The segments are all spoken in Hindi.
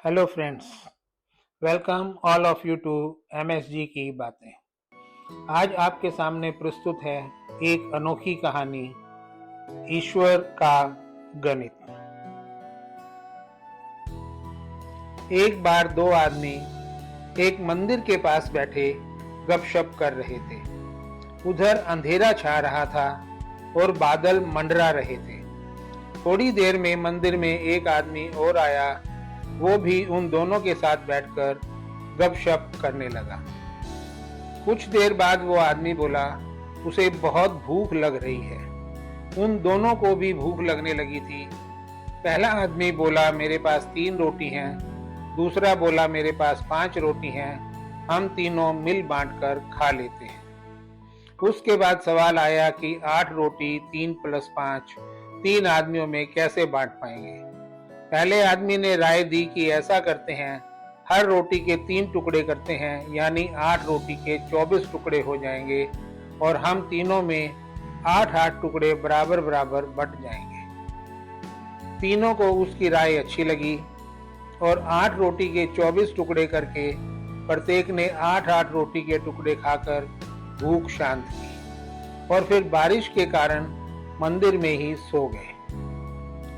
Hello friends, welcome all of you to MSG की बातें। आज आपके सामने प्रस्तुत है एक अनोखी कहानी, ईश्वर का गणित। एक बार दो आदमी एक मंदिर के पास बैठे गपशप कर रहे थे। उधर अंधेरा छा रहा था और बादल मंडरा रहे थे। थोड़ी देर में मंदिर में एक आदमी और आया। वो भी उन दोनों के साथ बैठकर गपशप करने लगा। कुछ देर बाद वो आदमी बोला, उसे बहुत भूख लग रही है। उन दोनों को भी भूख लगने लगी थी। पहला आदमी बोला, मेरे पास 3 रोटी हैं। दूसरा बोला, मेरे पास 5 रोटी हैं, हम तीनों मिल बांटकर खा लेते हैं। उसके बाद सवाल आया कि 8 रोटी 3 + 5 3 आदमियों में कैसे बांट पाएंगे। पहले आदमी ने राय दी कि ऐसा करते हैं, हर रोटी के 3 टुकड़े करते हैं, यानी 8 रोटी के 24 टुकड़े हो जाएंगे और हम तीनों में 8-8 टुकड़े बराबर बराबर बट जाएंगे। तीनों को उसकी राय अच्छी लगी और 8 रोटी के 24 टुकड़े करके प्रत्येक ने 8-8 रोटी के टुकड़े खाकर भूख शांत की और फिर बारिश के कारण मंदिर में ही सो गए।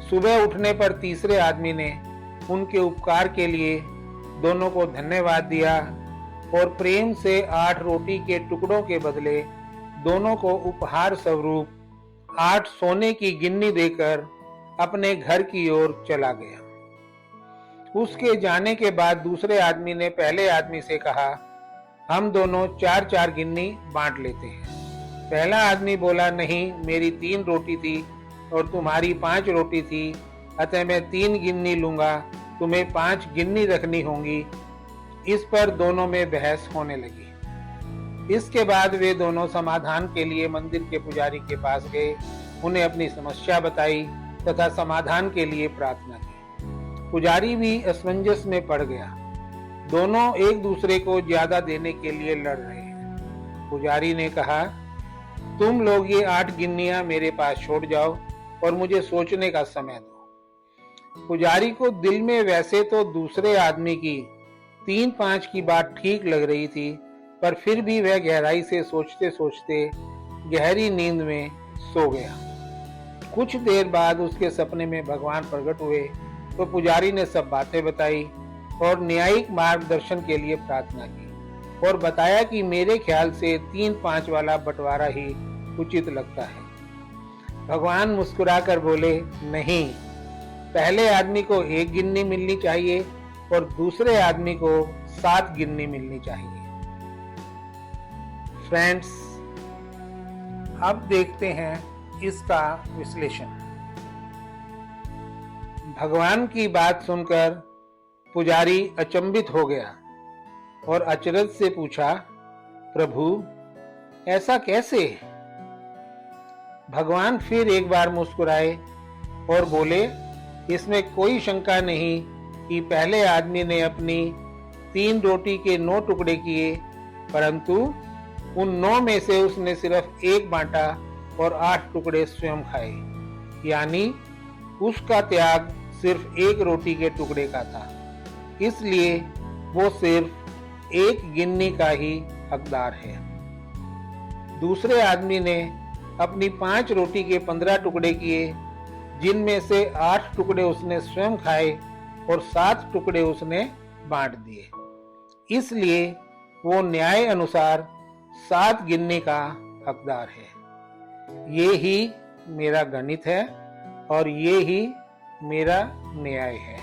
सुबह उठने पर तीसरे आदमी ने उनके उपकार के लिए दोनों को धन्यवाद दिया और प्रेम से 8 रोटी के टुकड़ों के बदले दोनों को उपहार स्वरूप 8 सोने की गिन्नी देकर अपने घर की ओर चला गया। उसके जाने के बाद दूसरे आदमी ने पहले आदमी से कहा, हम दोनों 4-4 गिन्नी बांट लेते हैं। पहला आदमी बोला, नहीं, मेरी 3 रोटी थी और तुम्हारी 5 रोटी थी, अतः मैं 3 गिन्नी लूंगा, तुम्हें 5 गिन्नी रखनी होंगी। इस पर दोनों में बहस होने लगी। इसके बाद वे दोनों समाधान के लिए मंदिर के पुजारी के पास गए, उन्हें अपनी समस्या बताई तथा समाधान के लिए प्रार्थना की। पुजारी भी असमंजस में पड़ गया। दोनों एक दूसरे को ज्यादा देने के लिए लड़ रहे हैं। पुजारी ने कहा, तुम लोग ये 8 गिन्नियां मेरे पास छोड़ जाओ और मुझे सोचने का समय दो। पुजारी को दिल में वैसे तो दूसरे आदमी की 3-5 की बात ठीक लग रही थी, पर फिर भी वह गहराई से सोचते सोचते गहरी नींद में सो गया। कुछ देर बाद उसके सपने में भगवान प्रकट हुए तो पुजारी ने सब बातें बताई और न्यायिक मार्गदर्शन के लिए प्रार्थना की और बताया कि मेरे ख्याल से 3-5 वाला बंटवारा ही उचित लगता है। भगवान मुस्कुराकर बोले, नहीं, पहले आदमी को 1 गिन्नी मिलनी चाहिए और दूसरे आदमी को 7 गिन्नी मिलनी चाहिए। फ्रेंड्स, अब देखते हैं इसका विश्लेषण। भगवान की बात सुनकर पुजारी अचंभित हो गया और अचरज से पूछा, प्रभु, ऐसा कैसे? भगवान फिर एक बार मुस्कुराए और बोले, इसमें कोई शंका नहीं कि पहले आदमी ने अपनी 3 रोटी के 9 टुकड़े किए, परंतु उन 9 में से उसने सिर्फ 1 बांटा और 8 टुकड़े स्वयं खाए, यानी उसका त्याग सिर्फ 1 रोटी के टुकड़े का था। इसलिए वो सिर्फ 1 गिन्नी का ही हकदार है। दूसरे आदमी ने अपनी 5 रोटी के 15 टुकड़े किए, जिनमें से 8 टुकड़े उसने स्वयं खाए और 7 टुकड़े उसने बांट दिए। इसलिए वो न्याय अनुसार 7 गिन्नी का हकदार है। ये ही मेरा गणित है और ये ही मेरा न्याय है।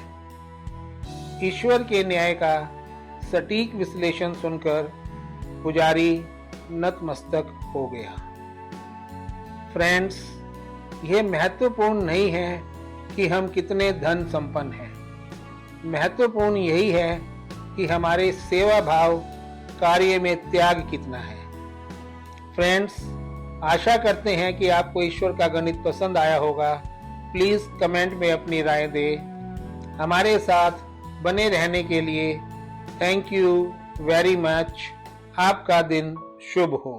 ईश्वर के न्याय का सटीक विश्लेषण सुनकर पुजारी नतमस्तक हो गया। फ्रेंड्स, यह महत्वपूर्ण नहीं है कि हम कितने धन संपन्न हैं। महत्वपूर्ण यही है कि हमारे सेवा भाव, कार्य में त्याग कितना है। फ्रेंड्स, आशा करते हैं कि आपको ईश्वर का गणित पसंद आया होगा। प्लीज कमेंट में अपनी राय दें। हमारे साथ बने रहने के लिए थैंक यू वेरी मच। आपका दिन शुभ हो।